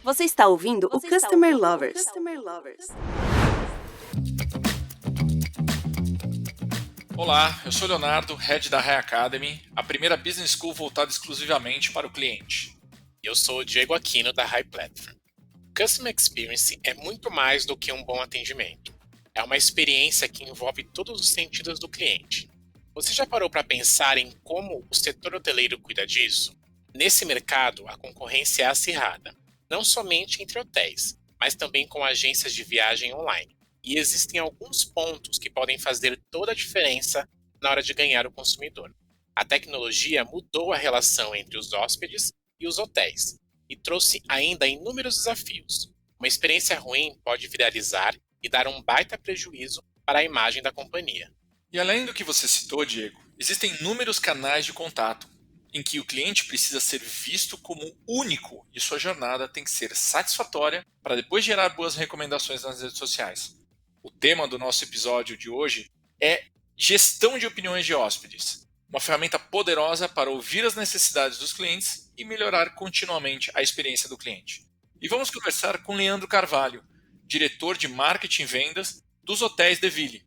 Você está ouvindo o Customer Lovers. Olá, eu sou o Leonardo, Head da High Academy, a primeira business school voltada exclusivamente para o cliente. Eu sou o Diego Aquino, da High Platform. Customer Experience é muito mais do que um bom atendimento. É uma experiência que envolve todos os sentidos do cliente. Você já parou para pensar em como o setor hoteleiro cuida disso? Nesse mercado, a concorrência é acirrada, não somente entre hotéis, mas também com agências de viagem online. E existem alguns pontos que podem fazer toda a diferença na hora de ganhar o consumidor. A tecnologia mudou a relação entre os hóspedes e os hotéis e trouxe ainda inúmeros desafios. Uma experiência ruim pode viralizar e dar um baita prejuízo para a imagem da companhia. E além do que você citou, Diego, existem inúmeros canais de contato em que o cliente precisa ser visto como único e sua jornada tem que ser satisfatória para depois gerar boas recomendações nas redes sociais. O tema do nosso episódio de hoje é gestão de opiniões de hóspedes, uma ferramenta poderosa para ouvir as necessidades dos clientes e melhorar continuamente a experiência do cliente. E vamos conversar com Leandro Carvalho, diretor de marketing e vendas dos Hotéis de Ville.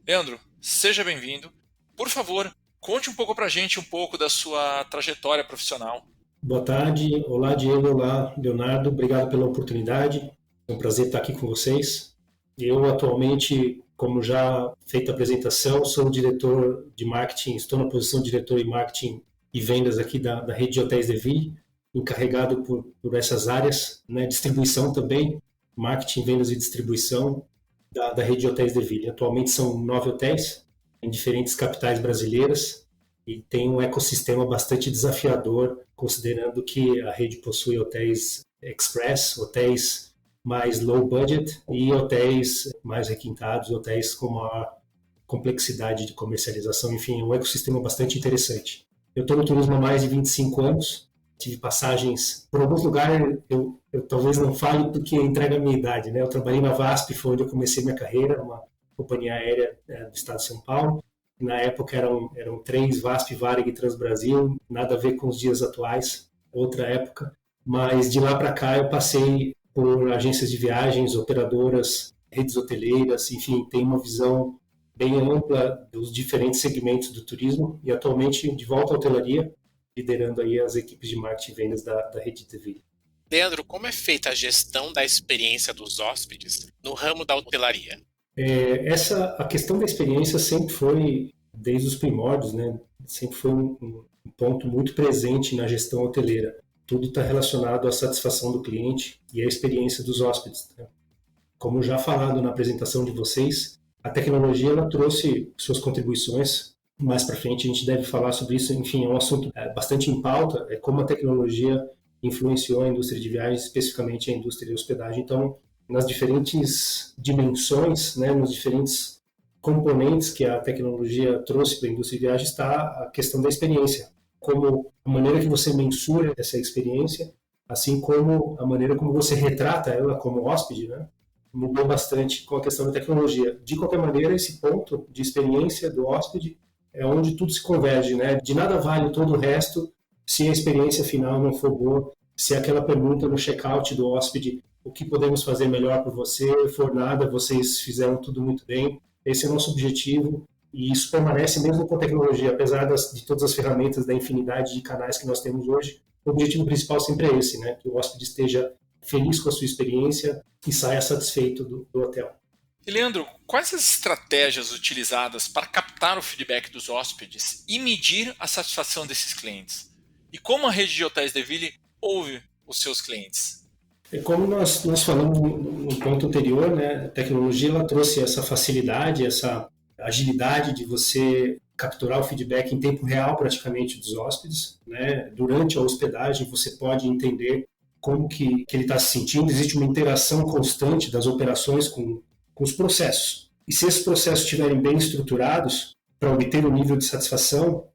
Leandro, seja bem-vindo. Por favor, conte um pouco para a gente da sua trajetória profissional. Boa tarde. Olá, Diego. Olá, Leonardo. Obrigado pela oportunidade. É um prazer estar aqui com vocês. Eu, atualmente, como já feita a apresentação, sou o diretor de marketing, estou na posição de diretor de marketing e vendas aqui da rede de Hotéis de Ville, encarregado por essas áreas, né, distribuição também, marketing, vendas e distribuição da rede de Hotéis de Ville. Atualmente são 9 hotéis em diferentes capitais brasileiras e tem um ecossistema bastante desafiador, considerando que a rede possui hotéis express, hotéis mais low budget e hotéis mais requintados, hotéis com maior complexidade de comercialização. Enfim, é um ecossistema bastante interessante. Eu estou no turismo há mais de 25 anos, tive passagens por alguns lugares, eu talvez não fale porque entrega a minha idade, né? Eu trabalhei na VASP, foi onde eu comecei minha carreira, uma companhia aérea do estado de São Paulo. Na época eram 3, VASP, Varig e Transbrasil, nada a ver com os dias atuais, outra época. Mas de lá para cá eu passei por agências de viagens, operadoras, redes hoteleiras, enfim, tem uma visão bem ampla dos diferentes segmentos do turismo e atualmente de volta à hotelaria, liderando aí as equipes de marketing e vendas da rede de Ville. Leandro, como é feita a gestão da experiência dos hóspedes no ramo da hotelaria? A questão da experiência sempre foi, desde os primórdios, né, sempre foi um ponto muito presente na gestão hoteleira. Tudo está relacionado à satisfação do cliente e à experiência dos hóspedes, né? Como já falado na apresentação de vocês, a tecnologia ela trouxe suas contribuições. Mais para frente a gente deve falar sobre isso. Enfim, é um assunto bastante em pauta, é como a tecnologia influenciou a indústria de viagens, especificamente a indústria de hospedagem. Então, nas diferentes dimensões, né, nos diferentes componentes que a tecnologia trouxe para a indústria de viagens está a questão da experiência, como a maneira que você mensura essa experiência, assim como a maneira como você retrata ela como hóspede, né, mudou bastante com a questão da tecnologia. De qualquer maneira, esse ponto de experiência do hóspede é onde tudo se converge, né? De nada vale todo o resto se a experiência final não for boa, se aquela pergunta no check-out do hóspede, o que podemos fazer melhor por você, for nada, vocês fizeram tudo muito bem. Esse é o nosso objetivo e isso permanece mesmo com a tecnologia, apesar de todas as ferramentas, da infinidade de canais que nós temos hoje. O objetivo principal sempre é esse, né? Que o hóspede esteja feliz com a sua experiência e saia satisfeito do hotel. E Leandro, quais as estratégias utilizadas para captar o feedback dos hóspedes e medir a satisfação desses clientes? E como a rede de Hotéis de Ville ouve os seus clientes? Como nós falamos no ponto anterior, né, a tecnologia ela trouxe essa facilidade, essa agilidade de você capturar o feedback em tempo real praticamente dos hóspedes, né? Durante a hospedagem você pode entender como que ele está se sentindo, existe uma interação constante das operações com os processos. E se esses processos estiverem bem estruturados, para obter um nível de satisfação,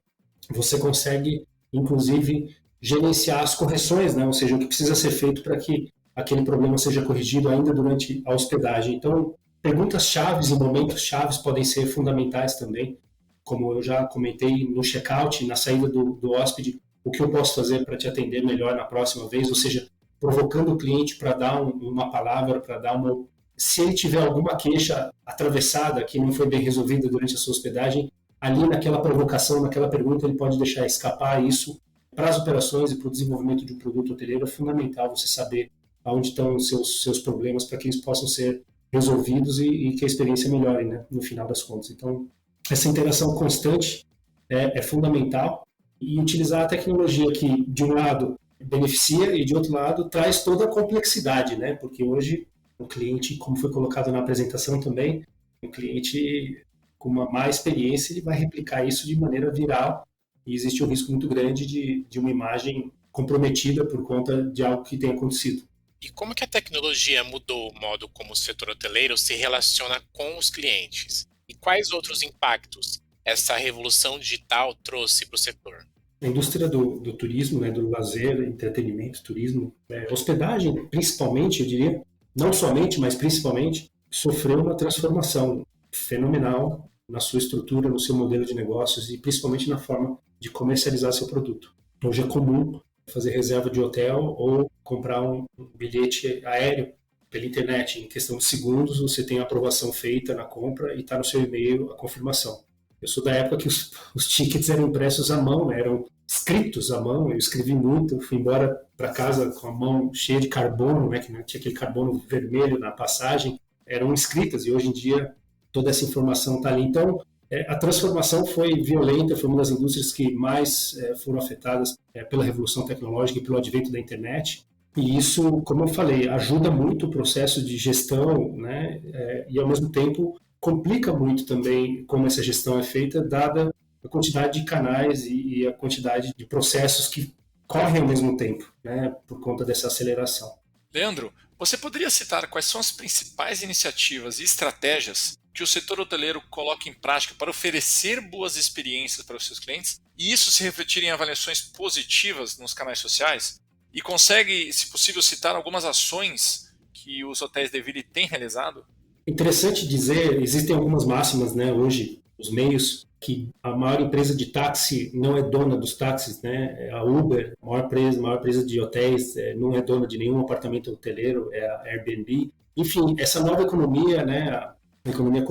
você consegue, inclusive, gerenciar as correções, né? Ou seja, o que precisa ser feito para que aquele problema seja corrigido ainda durante a hospedagem. Então, perguntas-chave e momentos-chave podem ser fundamentais também, como eu já comentei no check-out, na saída do hóspede, o que eu posso fazer para te atender melhor na próxima vez, ou seja, provocando o cliente para dar uma palavra, para dar uma... Se ele tiver alguma queixa atravessada que não foi bem resolvida durante a sua hospedagem, ali naquela provocação, naquela pergunta, ele pode deixar escapar isso. Para as operações e para o desenvolvimento de um produto hoteleiro é fundamental você saber onde estão os seus problemas para que eles possam ser resolvidos e que a experiência melhore, né, no final das contas. Então, essa interação constante é fundamental, e utilizar a tecnologia que, de um lado, beneficia e, de outro lado, traz toda a complexidade, né? Porque hoje o cliente, como foi colocado na apresentação também, o cliente com uma má experiência, ele vai replicar isso de maneira viral, e existe um risco muito grande de uma imagem comprometida por conta de algo que tenha acontecido. E como que a tecnologia mudou o modo como o setor hoteleiro se relaciona com os clientes? E quais outros impactos essa revolução digital trouxe para o setor? A indústria do turismo, né, do lazer, entretenimento, turismo, hospedagem, principalmente, eu diria, não somente, mas principalmente, sofreu uma transformação fenomenal na sua estrutura, no seu modelo de negócios e principalmente na forma de comercializar seu produto. Hoje é comum fazer reserva de hotel ou comprar um bilhete aéreo pela internet. Em questão de segundos, você tem a aprovação feita na compra e está no seu e-mail a confirmação. Eu sou da época que os tickets eram impressos à mão, né? Eram escritos à mão. Eu escrevi muito, fui embora para casa com a mão cheia de carbono, né? Que não tinha aquele carbono vermelho na passagem. Eram escritas e hoje em dia toda essa informação está ali. Então, a transformação foi violenta, foi uma das indústrias que mais foram afetadas pela revolução tecnológica e pelo advento da internet. E isso, como eu falei, ajuda muito o processo de gestão, né? E, ao mesmo tempo, complica muito também como essa gestão é feita, dada a quantidade de canais e a quantidade de processos que correm ao mesmo tempo, né? Por conta dessa aceleração. Leandro, você poderia citar quais são as principais iniciativas e estratégias que o setor hoteleiro coloca em prática para oferecer boas experiências para os seus clientes e isso se refletir em avaliações positivas nos canais sociais? E consegue, se possível, citar algumas ações que os hotéis de ville têm realizado? Interessante dizer, existem algumas máximas, né, hoje, os meios, que a maior empresa de táxi não é dona dos táxis, né? A Uber, a maior empresa de hotéis, não é dona de nenhum apartamento hoteleiro, é a Airbnb. Enfim, essa nova economia, né, a economia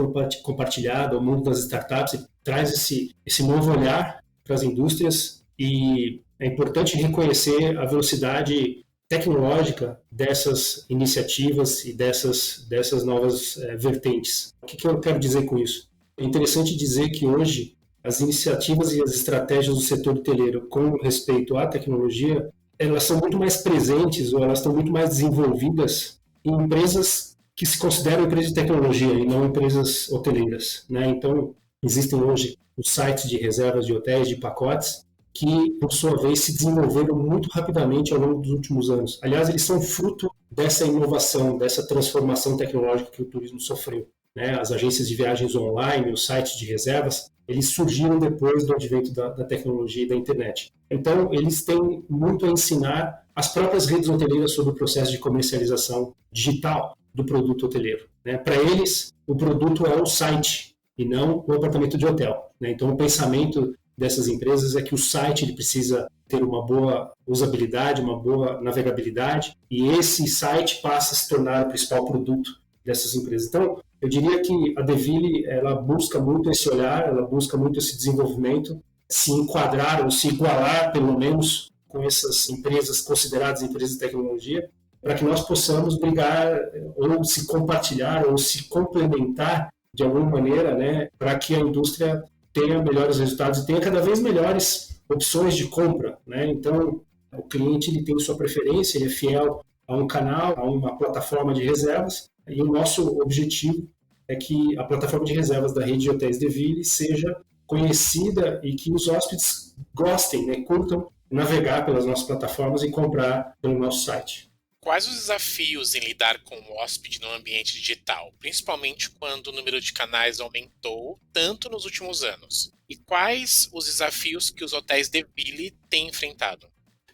compartilhada, o mundo das startups, traz esse novo olhar para as indústrias, e é importante reconhecer a velocidade tecnológica dessas iniciativas e dessas novas vertentes. O que eu quero dizer com isso? É interessante dizer que hoje as iniciativas e as estratégias do setor hoteleiro com respeito à tecnologia, elas são muito mais presentes ou elas estão muito mais desenvolvidas em empresas que se consideram empresas de tecnologia e não empresas hoteleiras, né? Então, existem hoje os sites de reservas de hotéis, de pacotes, que, por sua vez, se desenvolveram muito rapidamente ao longo dos últimos anos. Aliás, eles são fruto dessa inovação, dessa transformação tecnológica que o turismo sofreu, né? As agências de viagens online, os sites de reservas, eles surgiram depois do advento da tecnologia e da internet. Então, eles têm muito a ensinar as próprias redes hoteleiras sobre o processo de comercialização digital do produto hoteleiro, né? Para eles, o produto é o site e não o apartamento de hotel, né? Então, o pensamento dessas empresas é que o site ele precisa ter uma boa usabilidade, uma boa navegabilidade, e esse site passa a se tornar o principal produto dessas empresas. Então, eu diria que a Deville, ela busca muito esse olhar, ela busca muito esse desenvolvimento, se enquadrar ou se igualar, pelo menos, com essas empresas consideradas empresas de tecnologia, para que nós possamos brigar ou se compartilhar ou se complementar de alguma maneira, né, para que a indústria tenha melhores resultados e tenha cada vez melhores opções de compra, né? Então, o cliente ele tem sua preferência, ele é fiel a um canal, a uma plataforma de reservas, e o nosso objetivo é que a plataforma de reservas da rede de hotéis Deville seja conhecida e que os hóspedes gostem, né, curtam navegar pelas nossas plataformas e comprar pelo nosso site. Quais os desafios em lidar com o hóspede no ambiente digital, principalmente quando o número de canais aumentou tanto nos últimos anos? E quais os desafios que os hotéis Deville têm enfrentado?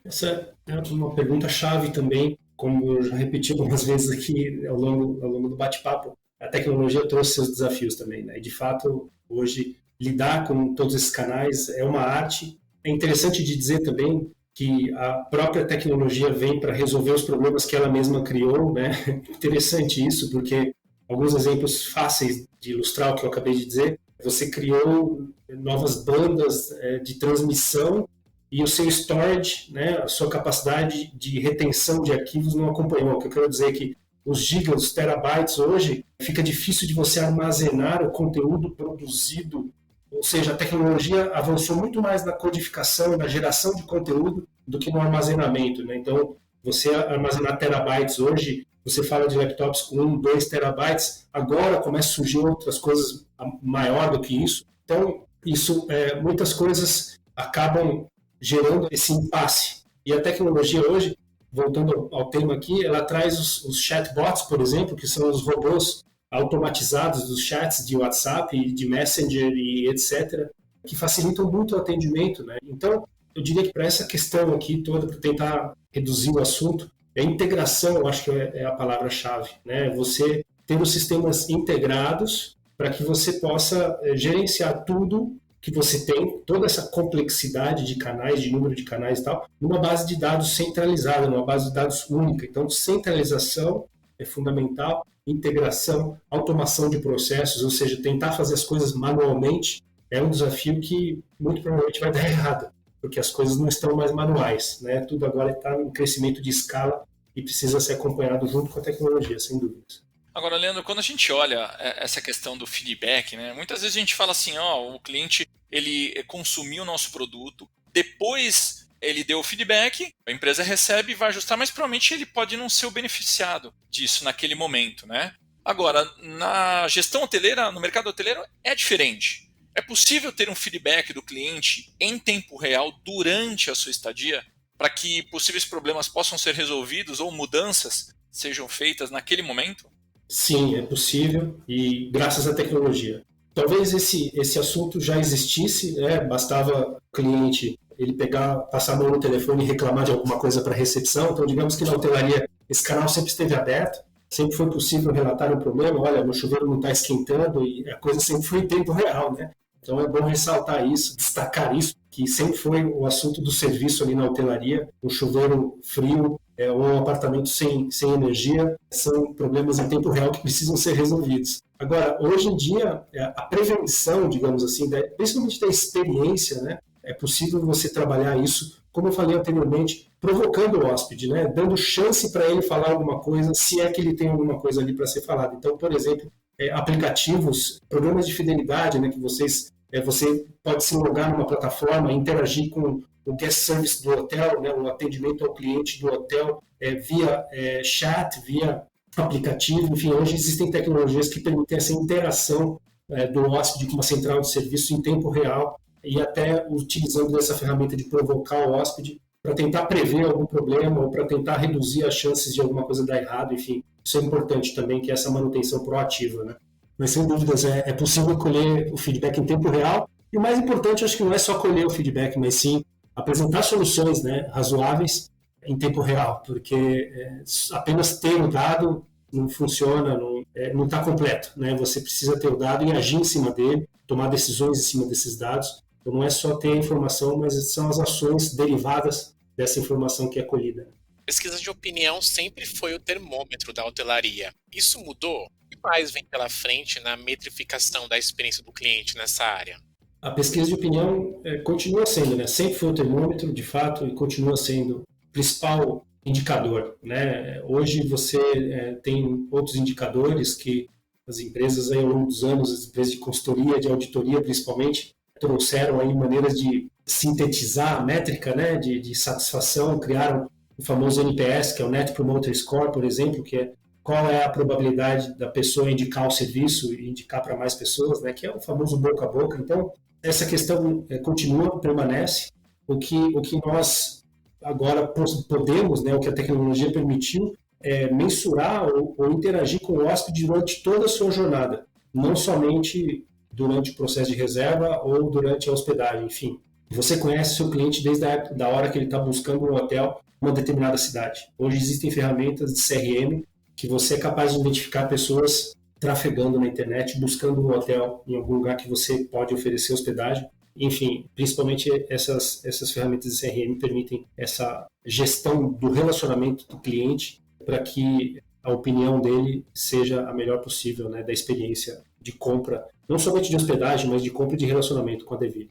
Essa é uma pergunta-chave também, como eu já repeti algumas vezes aqui ao longo do bate-papo. A tecnologia trouxe seus desafios também, né? E, de fato, hoje, lidar com todos esses canais é uma arte. É interessante de dizer também que a própria tecnologia vem para resolver os problemas que ela mesma criou, né? Interessante isso, porque alguns exemplos fáceis de ilustrar o que eu acabei de dizer, você criou novas bandas de transmissão e o seu storage, né, a sua capacidade de retenção de arquivos não acompanhou. O que eu quero dizer é que os gigas, os terabytes hoje, fica difícil de você armazenar o conteúdo produzido, ou seja, a tecnologia avançou muito mais na codificação e na geração de conteúdo do que no armazenamento, né? Então, você armazenar terabytes hoje, você fala de laptops com 1, 2 terabytes, agora começa a surgir outras coisas maior do que isso. Então, muitas coisas acabam gerando esse impasse. E a tecnologia hoje, voltando ao tema aqui, ela traz os chatbots, por exemplo, que são os robôs automatizados dos chats de WhatsApp, de Messenger e etc., que facilitam muito o atendimento, né? Então, eu diria que para essa questão aqui toda, para tentar reduzir o assunto, a integração, eu acho que é a palavra-chave, né? Você ter os sistemas integrados para que você possa gerenciar tudo que você tem, toda essa complexidade de canais, de número de canais e tal, numa base de dados centralizada, numa base de dados única. Então, centralização é fundamental, integração, automação de processos, ou seja, tentar fazer as coisas manualmente é um desafio que muito provavelmente vai dar errado, porque as coisas não estão mais manuais, né? Tudo agora está em crescimento de escala e precisa ser acompanhado junto com a tecnologia, sem dúvidas. Agora, Leandro, quando a gente olha essa questão do feedback, né, muitas vezes a gente fala assim, o cliente ele consumiu o nosso produto, depois ele deu o feedback, a empresa recebe e vai ajustar, mas provavelmente ele pode não ser o beneficiado disso naquele momento, né? Agora, na gestão hoteleira, no mercado hoteleiro, é diferente. É possível ter um feedback do cliente em tempo real durante a sua estadia para que possíveis problemas possam ser resolvidos ou mudanças sejam feitas naquele momento? Sim, é possível e graças à tecnologia. Talvez esse assunto já existisse, né? Bastava o cliente ele passar a mão no telefone e reclamar de alguma coisa para a recepção. Então, digamos que na hotelaria esse canal sempre esteve aberto, sempre foi possível relatar um problema, olha, meu chuveiro não está esquentando, e a coisa sempre foi em tempo real, né? Então é bom ressaltar isso, destacar isso, que sempre foi o assunto do serviço ali na hotelaria, um chuveiro frio, ou um apartamento sem energia, são problemas em tempo real que precisam ser resolvidos. Agora, hoje em dia, a prevenção, digamos assim, principalmente da experiência, né? É possível você trabalhar isso, como eu falei anteriormente, provocando o hóspede, né? Dando chance para ele falar alguma coisa, se é que ele tem alguma coisa ali para ser falada. Então, por exemplo, aplicativos, programas de fidelidade, né? Que você pode se logar numa plataforma, interagir com o guest service do hotel, né? O atendimento ao cliente do hotel via chat, via aplicativo. Enfim, hoje existem tecnologias que permitem essa interação do hóspede com uma central de serviço em tempo real, e até utilizando essa ferramenta de provocar o hóspede para tentar prever algum problema ou para tentar reduzir as chances de alguma coisa dar errado, enfim. Isso é importante também, que é essa manutenção proativa, né? Mas, sem dúvidas, é possível colher o feedback em tempo real, e o mais importante, acho que não é só colher o feedback, mas sim apresentar soluções, né, razoáveis em tempo real, porque apenas ter o dado não funciona, não está completo, né? Você precisa ter o dado e agir em cima dele, tomar decisões em cima desses dados. Então, não é só ter a informação, mas são as ações derivadas dessa informação que é colhida. Pesquisa de opinião sempre foi o termômetro da hotelaria. Isso mudou? O que mais vem pela frente na metrificação da experiência do cliente nessa área? A pesquisa de opinião continua sendo, né? Sempre foi o termômetro, de fato, e continua sendo o principal indicador, né? Hoje você tem outros indicadores que as empresas aí, ao longo dos anos, as empresas de consultoria, de auditoria principalmente, trouxeram aí maneiras de sintetizar a métrica, né, de satisfação, criaram o famoso NPS, que é o Net Promoter Score, por exemplo, que é qual é a probabilidade da pessoa indicar o serviço e indicar para mais pessoas, né, que é o famoso boca a boca. Então, essa questão continua, permanece. O que nós agora podemos, né, o que a tecnologia permitiu, é mensurar ou interagir com o hóspede durante toda a sua jornada, não somente durante o processo de reserva ou durante a hospedagem, enfim. Você conhece seu cliente desde da hora que ele está buscando um hotel em uma determinada cidade. Hoje existem ferramentas de CRM que você é capaz de identificar pessoas trafegando na internet, buscando um hotel em algum lugar que você pode oferecer hospedagem. enfim, principalmente essas ferramentas de CRM permitem essa gestão do relacionamento do cliente para que a opinião dele seja a melhor possível, né, da experiência de compra, não somente de hospedagem, mas de compra e de relacionamento com a Deville.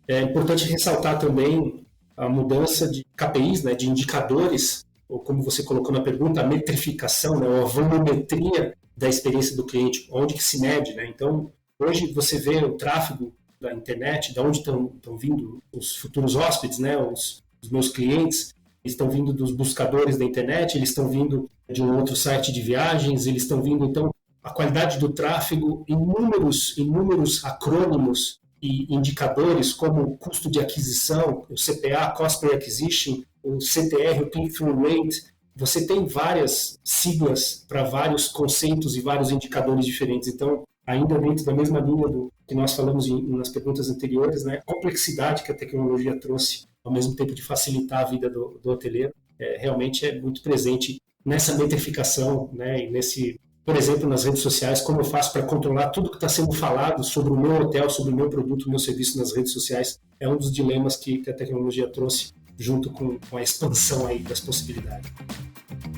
É importante ressaltar também a mudança de KPIs, né, de indicadores, ou como você colocou na pergunta, a metrificação, né, ou a volumetria da experiência do cliente, onde que se mede, né? Então, hoje você vê o tráfego da internet, de onde estão vindo os futuros hóspedes, né, os meus clientes, eles estão vindo dos buscadores da internet, eles estão vindo de um outro site de viagens, eles estão vindo, então, a qualidade do tráfego, inúmeros acrônimos e indicadores como custo de aquisição, o CPA, Cost Per Acquisition, o CTR, o Click-Through Rate. Você tem várias siglas para vários conceitos e vários indicadores diferentes. Então, ainda dentro da mesma linha do que nós falamos nas perguntas anteriores, né, a complexidade que a tecnologia trouxe, ao mesmo tempo de facilitar a vida do hoteleiro, realmente é muito presente nessa metrificação, né, e nesse, por exemplo, nas redes sociais, como eu faço para controlar tudo que está sendo falado sobre o meu hotel, sobre o meu produto, o meu serviço nas redes sociais, é um dos dilemas que a tecnologia trouxe junto com a expansão aí das possibilidades.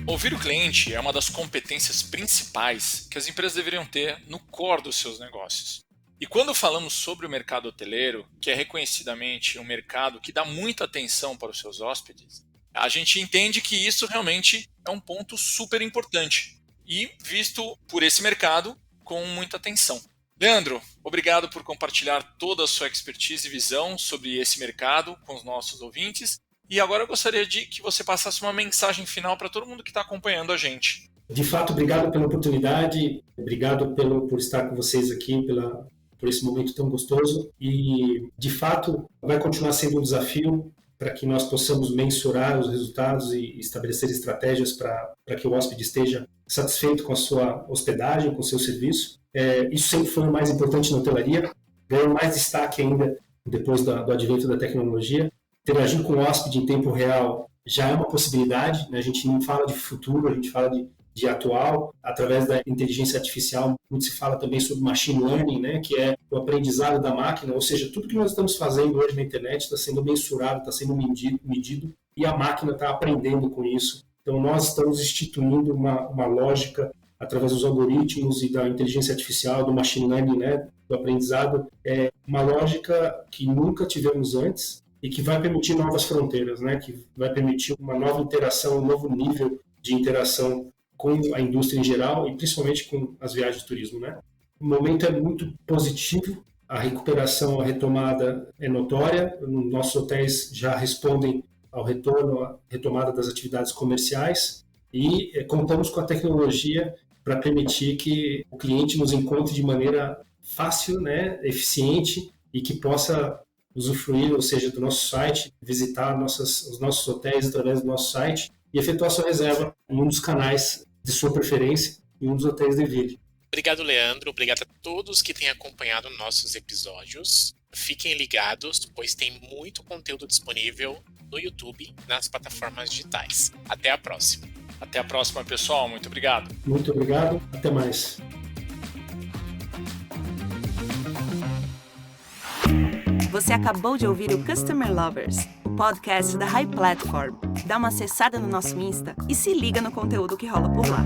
Ouvir o cliente é uma das competências principais que as empresas deveriam ter no core dos seus negócios. E quando falamos sobre o mercado hoteleiro, que é reconhecidamente um mercado que dá muita atenção para os seus hóspedes, a gente entende que isso realmente é um ponto super importante e visto por esse mercado com muita atenção. Leandro, obrigado por compartilhar toda a sua expertise e visão sobre esse mercado com os nossos ouvintes. E agora eu gostaria de que você passasse uma mensagem final para todo mundo que está acompanhando a gente. De fato, obrigado pela oportunidade, obrigado por estar com vocês aqui, por esse momento tão gostoso. E, de fato, vai continuar sendo um desafio para que nós possamos mensurar os resultados e estabelecer estratégias para que o hóspede esteja satisfeito com a sua hospedagem, com o seu serviço. Isso sempre foi o mais importante na hotelaria, ganhou mais destaque ainda depois do advento da tecnologia. Interagir com o hóspede em tempo real já é uma possibilidade, né? A gente não fala de futuro, a gente fala de atual, através da inteligência artificial. Muito se fala também sobre machine learning, né? Que é o aprendizado da máquina, ou seja, tudo que nós estamos fazendo hoje na internet está sendo mensurado, está sendo medido e a máquina está aprendendo com isso. Então, nós estamos instituindo uma lógica através dos algoritmos e da inteligência artificial, do machine learning, né? Do aprendizado, uma lógica que nunca tivemos antes, e que vai permitir novas fronteiras, né? Que vai permitir uma nova interação, um novo nível de interação com a indústria em geral e principalmente com as viagens de turismo, né? O momento é muito positivo, a recuperação, a retomada é notória, nossos hotéis já respondem ao retorno, à retomada das atividades comerciais e contamos com a tecnologia para permitir que o cliente nos encontre de maneira fácil, né? Eficiente e que possa usufruir, ou seja, do nosso site, visitar os nossos hotéis através do nosso site e efetuar sua reserva em um dos canais de sua preferência, em um dos hotéis Deville. Obrigado, Leandro. Obrigado a todos que têm acompanhado nossos episódios. Fiquem ligados, pois tem muito conteúdo disponível no YouTube e nas plataformas digitais. Até a próxima. Até a próxima, pessoal. Muito obrigado. Muito obrigado. Até mais. Você acabou de ouvir o Customer Lovers, o podcast da High Platform. Dá uma acessada no nosso Insta e se liga no conteúdo que rola por lá.